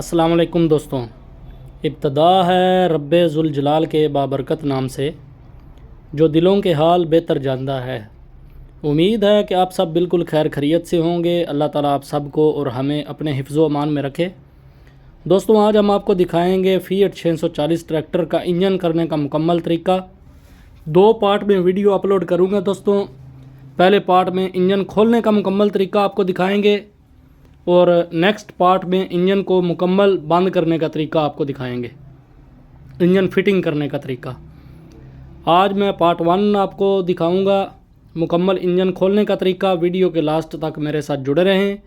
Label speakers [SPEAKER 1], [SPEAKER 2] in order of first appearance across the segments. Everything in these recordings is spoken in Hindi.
[SPEAKER 1] अस्सलाम वालेकुम दोस्तों। इब्तदा है रब्बे ज़ुल जलाल के बाबरकत नाम से, जो दिलों के हाल बेहतर जानता है। उम्मीद है कि आप सब बिल्कुल खैर खैरियत से होंगे। अल्लाह ताला आप सब को और हमें अपने हिफ्ज़ अमान में रखे। दोस्तों, आज हम आपको दिखाएंगे फ़िएट 640 ट्रैक्टर का इंजन करने का मुकम्मल तरीका। दो पार्ट में वीडियो अपलोड करूँगा दोस्तों। पहले पार्ट में इंजन खोलने का मुकम्मल तरीका आपको दिखाएंगे और नेक्स्ट पार्ट में इंजन को मुकम्मल बंद करने का तरीका आपको दिखाएंगे, इंजन फिटिंग करने का तरीका। आज मैं पार्ट 1 आपको दिखाऊंगा, मुकम्मल इंजन खोलने का तरीका। वीडियो के लास्ट तक मेरे साथ जुड़े रहें।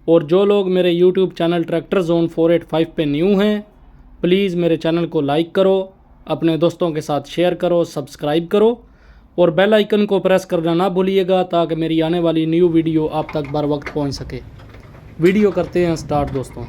[SPEAKER 1] और जो लोग मेरे यूट्यूब चैनल ट्रैक्टर जोन 485 पे न्यू हैं, प्लीज़ मेरे चैनल को लाइक करो, अपने दोस्तों के साथ शेयर करो, सब्सक्राइब करो और बेल आइकन को प्रेस करना ना भूलिएगा, ताकि मेरी आने वाली न्यू वीडियो आप तक बर वक्त पहुँच सके। वीडियो करते हैं स्टार्ट दोस्तों।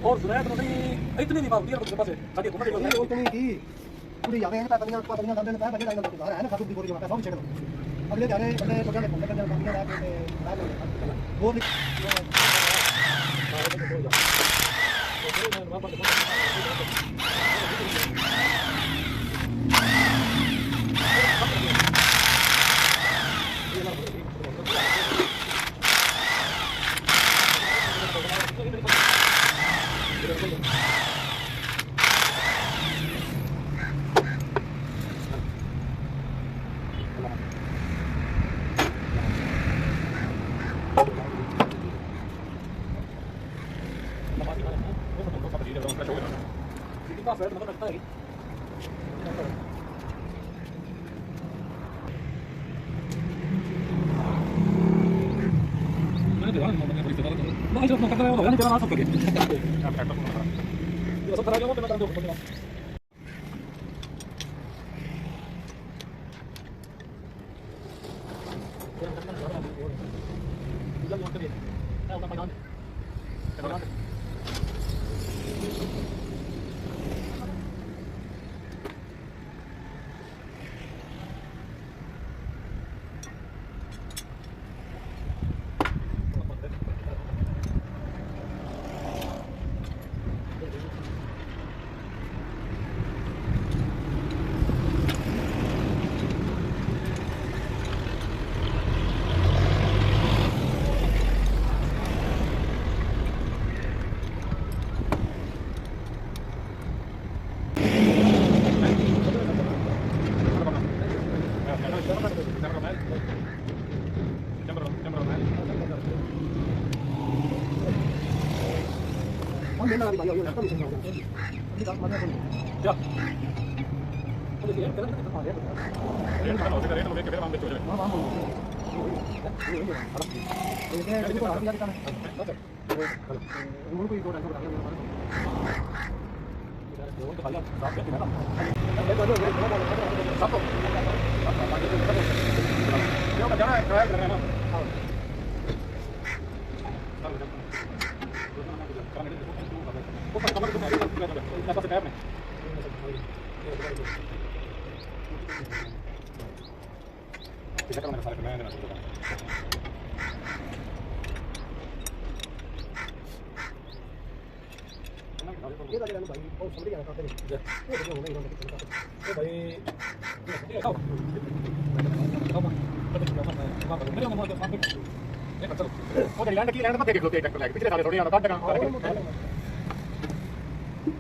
[SPEAKER 2] और सुनाया तो नहीं इतनी नहीं बात मेरे पास है ताकि घूमने के लिए उतनी थी पूरी यादें हैं पतंगा सामने में बजे लाइन तो है ना खातू दी पूरी बात है सब छेड़ अगले जाने बंदे तो जाने घूमने करने का लाके वो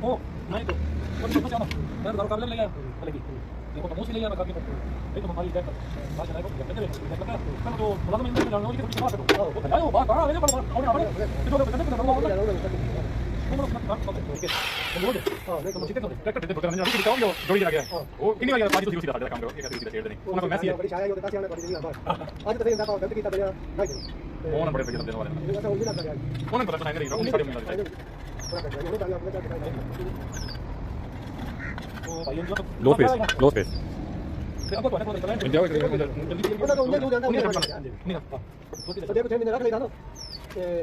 [SPEAKER 1] ओ नहीं तो कुछ आना मैं घर कर ले लिया लेकिन देखो तो मुझे ले लिया मैं करके एक तो हमारी जैक बात है को कहते हैं मैं तो बोला मैं नहीं जानूंगा कि कुछ बात करो वो बताओ बात करो लेकिन पर और तो कहते हैं तुम लोग बात करो ओके बोल दे हां नहीं तो मुझे कहते हैं ट्रैक्टर दे तो मैंने अभी बताऊं जो जोड़ी लगा गया वो कितनी बार बाजी तो सीधा काम करो एक सीधा शेयर देने उनको मैसी है
[SPEAKER 2] बड़ी छाया होता है बड़ी जगह आज तो फिर गलत की तब नहीं
[SPEAKER 1] वो ना बड़े पैसे देने वाले
[SPEAKER 2] ऐसा उल्टा लग गया
[SPEAKER 1] कौन पता नहीं रही उनका नहीं मिलता लो स्पेस आपको तो नहीं पता जाओ
[SPEAKER 2] ਉਹਦਾ ਤਾਂ ਉਹਨੇ ਜੋ ਜਾਂਦਾ ਉਹਨੇ
[SPEAKER 1] नहीं
[SPEAKER 2] तो देखो 6 महीने रख लेगा ना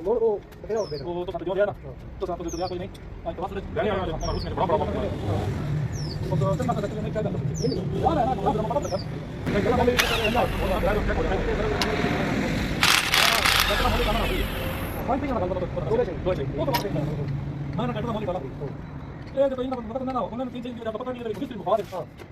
[SPEAKER 2] मोड़ को तेरा हो गया
[SPEAKER 1] वो तो जो है ना तो आपको जो कोई नहीं आज तो बस यानी उसमें बड़ा बड़ा तो तो मैं कहता हूं क्या करना वाला है ना पता है ये तो इनका पता ना उन्होंने तीन चीज पता नहीं किस को बात है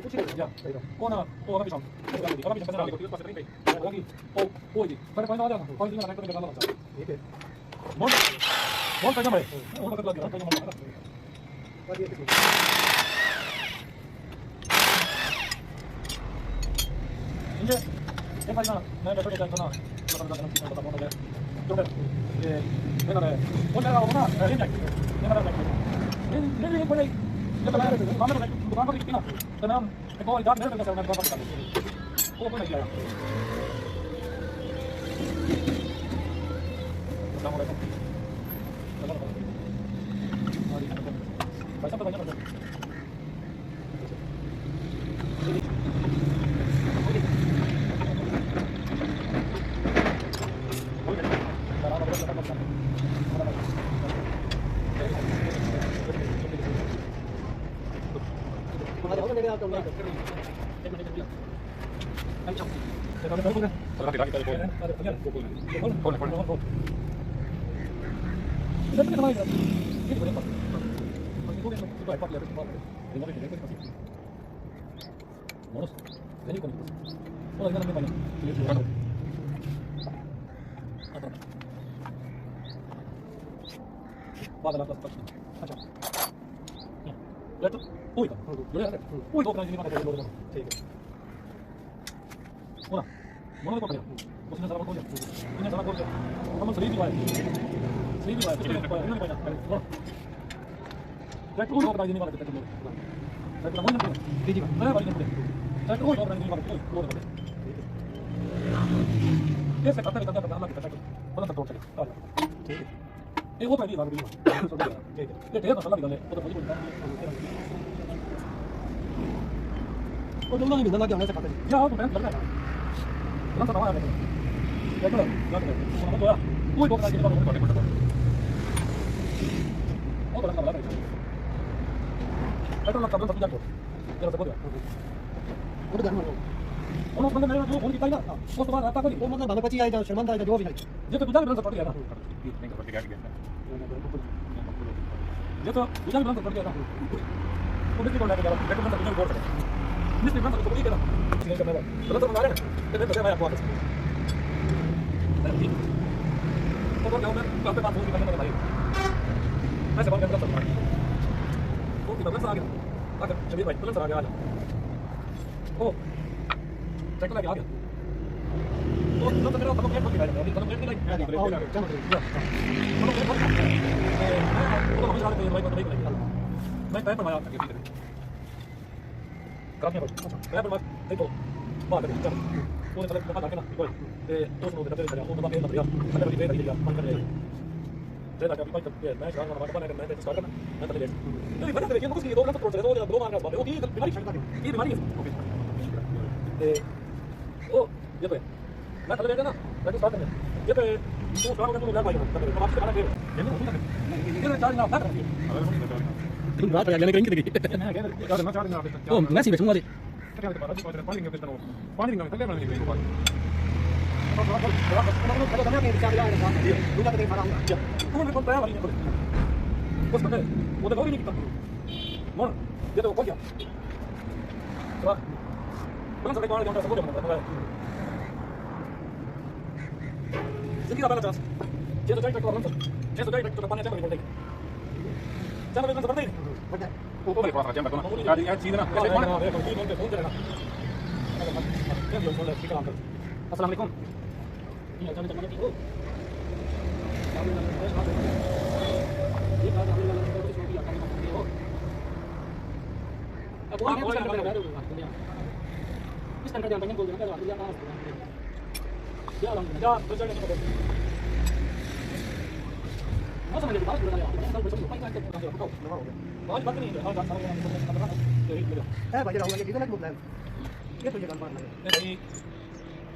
[SPEAKER 1] कुछ नहीं जा कौन है वो अभी शाम अभी शाम चला के पास नहीं पे होगी ओ जी मेरे पास आ जाना कौन सी ना कर लगा ठीक है मोन पैसा भाई वो पता लग गया इंजे ये भाई ना मैं बैठ के जाना पता कौन है तो ये मैंने कौन लगा वो ना नहीं कोई जब मैं दुकान पर कितना तो नाम एक और इधर मेरे को मैं बात कर वो कोई नहीं आया अस्सलाम वालेकुम पैसा तो बचा वो दोनों नहीं मिलना क्या होने से पता नहीं यार तो मैं लग रहा है ना सब आया है देखो लग रहा है वो तो यार कोई डॉक्टर के बारे में पता नहीं वो बड़ा लग रहा है पेट्रोल का सब जातो जरा सब हो गया वो तो जानवर वो बंदा मेरे जो फोन किया ना वो तो बात आता कोई वो मतलब भाग पची आएगा शर्मंदा आएगा जो भी नहीं ये तो तुझा भी पड़ गया ना नहीं कर पड़ गया ये तो तुझा भी पड़ गया ना वो भी को लेके जा पेट्रोल का तुझे बोल सकते इसलिए मैं तो बोली करा नहीं करना है तो मारे तो मैं बताया आपको नहीं तो क्या मैं आप पे बात होगी करने वाला है मैं सब कर सकता हूं वो की बदल आ गया अगर चलिए भाई बदल आ गया ओ चेक लगा आ गया तो मेरा तब मैं पकड़ लिया अभी तब मैं नहीं आओ चलो तो हम जा रहे हैं भाई मैं पैर पर मारा करके कराने पर मैं पर देखो बात कर चल वो चले बात करना कोई ते तो सुनो बेटा तेरे वो बात है अगर भी दे दिया मन कर ले दे लगा भाई तब मैं शाम को बात करना मैं स्टार्ट करना मैं तब ले नहीं बता दे कि कुछ नहीं दो लग प्रोसेस दो मार का बात वो की बीमारी छड़ ये बीमारी है ओके ते ओ ये तो मैं तब ले ना मैं स्टार्ट करना ये तो तो काम करने लगा भाई तब आप से खाना दे ये चार्ज ना था तुम बात कर लेने कहीं की मैं क्या करना चाह रहे हैं आप मैं सी बैठूंगा क्या करते पानी को पानी के तरफ पानी में तले में नहीं बात तो मैं क्या चाह रहा हूं दूसरा तो खड़ा हूं तुम भी बोलता है वाली कुछ पता है वो तो गौरी नहीं किया मोर ये तो हो गया तो कौन सा कौन है सब हो गया जिंदगी का पहला चांस
[SPEAKER 2] 640 ट्रैक्टर और 640 ट्रैक्टर पानी चल रही है चल रही है बढ़ नहीं बढ़
[SPEAKER 3] वो मेरे पास राजा मैं तो ना चीज ना कैसे कौन
[SPEAKER 2] देखो 3 घंटे पहुंच जाएगा अस्सलाम वालेकुम ये अच्छा जमाने की हो अब वो इस तरह का बोल देना क्या क्या क्या क्या तो चलने को मौसम में बात कर रहा है बहुत बात नहीं है और बात है भाई राहुल ये डीजल का प्लान ये तो ये काम करना है भाई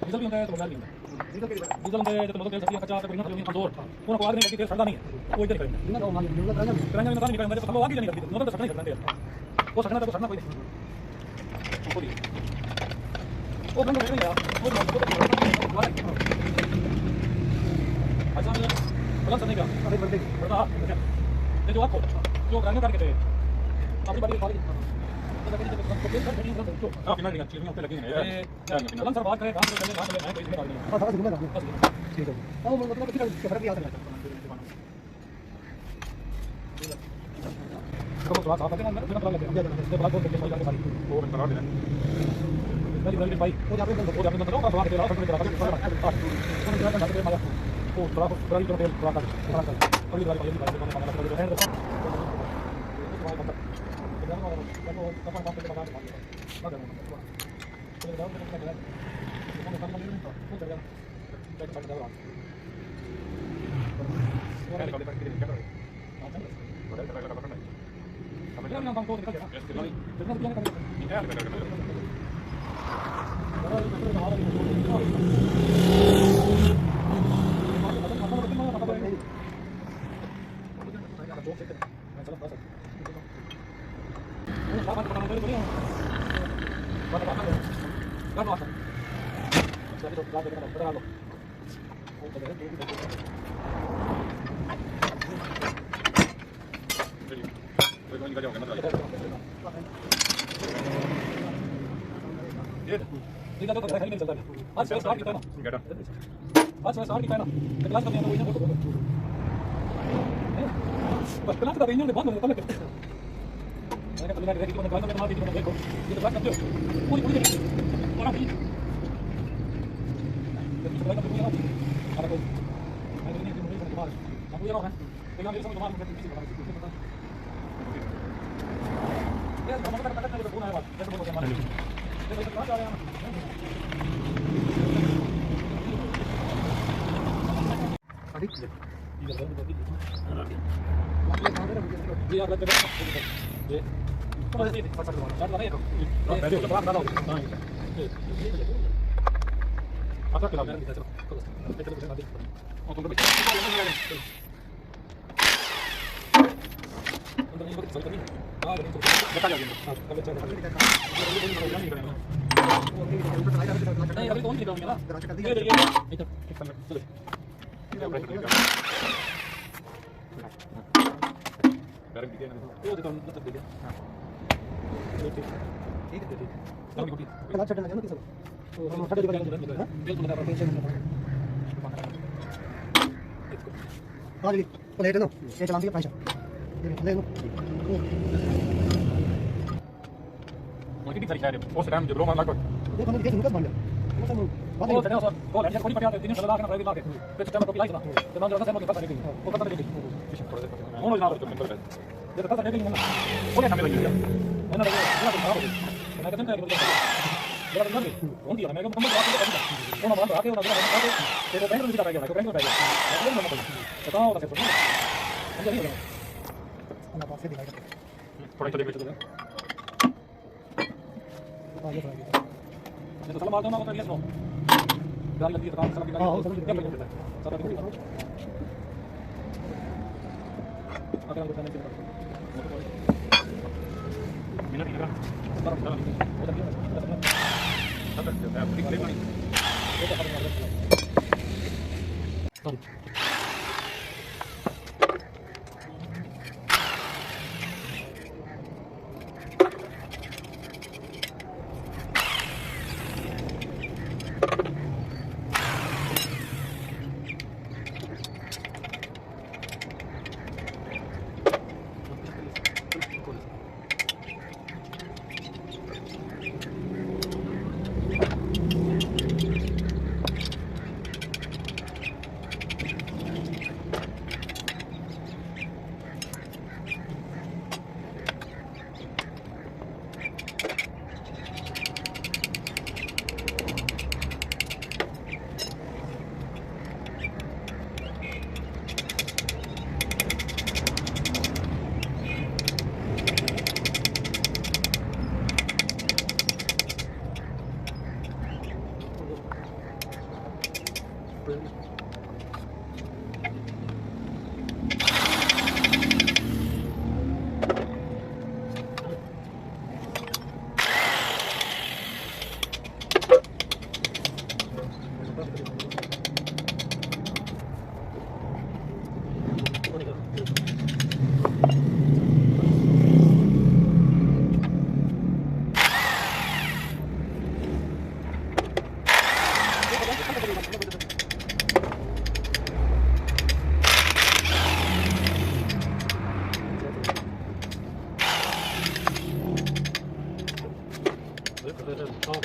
[SPEAKER 2] डीजल भी होता है तो मोबाइल भी होता है डीजल में जो मतलब तेल सब्जी कच्चा तो बिना तेल कमजोर कोई आग नहीं लगती तेल सड़ता नहीं है वो इधर करेंगे बिना तो कराने में नहीं करेंगे तो आग ही नहीं लगती मतलब तो सड़ना ही करना वो सड़ना तो सड़ना कोई नहीं वो भी वो बंद हो गया वो अच्छा गलत नहीं का अरे बंदे बता ये जो आपको जो कराने करके थे अपनी बड़ी कॉलेज
[SPEAKER 3] हां फिर ना चीज में पे लगी है
[SPEAKER 2] कल सर बात करें काम करने बात करें कोई बात नहीं हां समझ में ठीक है अब मतलब किसी फर्क भी आ सकता है तो बात आप करते हैं बिना पता लगे इसके बाद बोल के सारी
[SPEAKER 3] वो करा देना
[SPEAKER 2] मेरी भाई वो जाके तो का बात करें सब करा तो क्या करना है माया वो थोड़ा बड़ी तो तेल थोड़ा कर बड़ी वाली भाई को मामला कर है आज से स्टार्ट किया ना आज से स्टार्ट किया ना क्लास करने में वो बस क्लास का इंजन बंद हो गया मैंने कल लगा कि मैंने क्लास में मार दी मैंने देखो ये तो बात करते हो पूरी पूरी और अभी तो बात करते हो अरे कोई मैं नहीं मुझे मार अब ये रहा है तो मेरे समझ मार मुझे किसी बता ये हम पता करते हैं तो बोलना है बात जैसे बोलते हैं मार ये तो कहां जा रहे हैं जी आप ये तो ये फट फट रहा है ये तो बात बताओ हां आपका क्या है चलो और तुम अंदर ये कुछ चलता नहीं हां बता जाओगे नहीं अभी कौन सी निकालूंगा ना ये चलो वो देखो मतलब दे दिया हां ठीक है ठीक कल छटना है ना किसी तो हम छट दिखा हां बिल्कुल बता टेंशन नहीं हां जी प्लेट नो ये चला दिया पैसा ले लो
[SPEAKER 3] मुझे भी तरीका है वो से टाइम जो रोमा लागो
[SPEAKER 2] देखो ना देखो बन गया वो चढ़ा सर वो लड़के थोड़ी पटिया तीन सलाह करना पड़ेगा के फिर सिस्टम को पिलाई ना तो ना जरा से मत पता नहीं वो पता नहीं वो ना तो नंबर है देखो पता नहीं ना वो ने हमें लगी है ना ना तो खराब हो गया मैं कहता हूं जरा नंबर कौन दिया मैं को नंबर बात कर वो ना बात आके वो ना बात तेरे बैंक में दिखा गया तो बैंक में पाएगा मैं नंबर बताओ कैसे पड़ी समझ नहीं ना बात से दिखाएगा
[SPEAKER 3] थोड़ा चले बैठ
[SPEAKER 2] आगे बढ़ाइए तो सलाम आदम ना तो सुनो गाड़ी लगी तो सलाम की हां समझ गया सब ठीक है अगर हम करने के
[SPEAKER 3] मिनट लगा
[SPEAKER 2] बाद हो जाती है
[SPEAKER 3] Gracias.